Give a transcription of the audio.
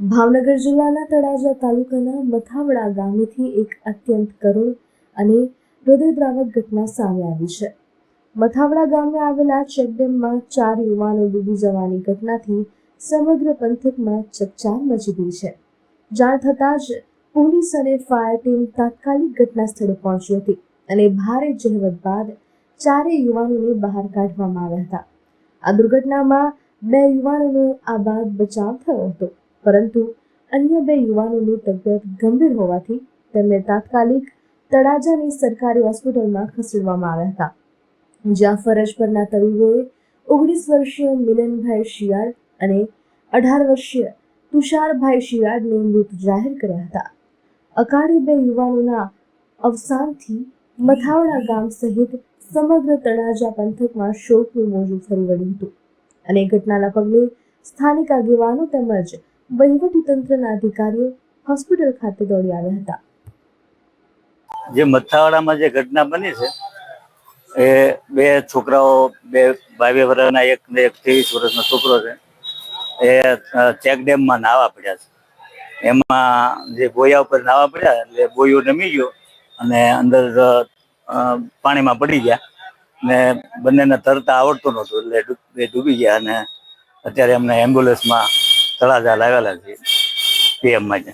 ભાવનગર જિલ્લાના તળાજા તાલુકાના મથાવડા ગામેથી એક અત્યંત કરુણ અને હૃદયદ્રાવક ઘટના સામે આવી છે। મથાવડા ગામે આવેલા ચેકડેમમાં 4 યુવાનો ડૂબી જવાની ઘટનાથી સમગ્ર પંથકમાં ચકચાર મચી ગઈ છે। જાણ થતાં જ પોલીસ અને ફાયર ટીમ તાત્કાલિક ઘટના સ્થળે પહોંચી હતી અને ભારે જહેમત બાદ 4 યુવાનોને બહાર કાઢવામાં આવ્યા હતા। આ દુર્ઘટનામાં 2 યુવાનોનો આબાદ બચાવ થયો હતો, પરંતુ અન્ય 2 યુવાનોની તબિયત ગંભીર હોવાથી તેમને તાત્કાલિક તળાજાની સરકારી હોસ્પિટલમાં ખસેડવામાં આવ્યા હતા, જ્યાં ફરજ પરના તબીબોએ 19 વર્ષીય મિલનભાઈ શિયાળ અને 18 વર્ષીય તુષારભાઈ શિયાળને મૃત જાહેર કર્યા હતા। અકાળે 2 યુવાનોના અવસાનથી મથાવડા ગામ સહિત સમગ્ર તળાજા પંથકમાં શોકનું મોજું ફરી વળ્યું હતું અને ઘટનાના પગલે સ્થાનિક આગેવાનો તેમજ વહીવટીતંત્રના અધિકારીઓ હોસ્પિટલ ખાતે દોડી આવ્યા હતા। જે મથાવાડામાં જે ઘટના બની છે એ 2 છોકરાઓ, 2 22 વર્ષના એક 23 વર્ષનો છોકરો છે, એ ચેકડેમમાં નાહવા પડ્યા છે। એમાં જે બોયા ઉપર નાહવા પડ્યા એટલે બોયો નમી ગયો અને અંદર પાણીમાં પડી ગયા ને બંનેને તરતા આવડતું નહોતું એટલે ડૂબી ગયા અને અત્યારે એમને એમ્બ્યુલન્સમાં તળાજા લાવેલા છે PM માં।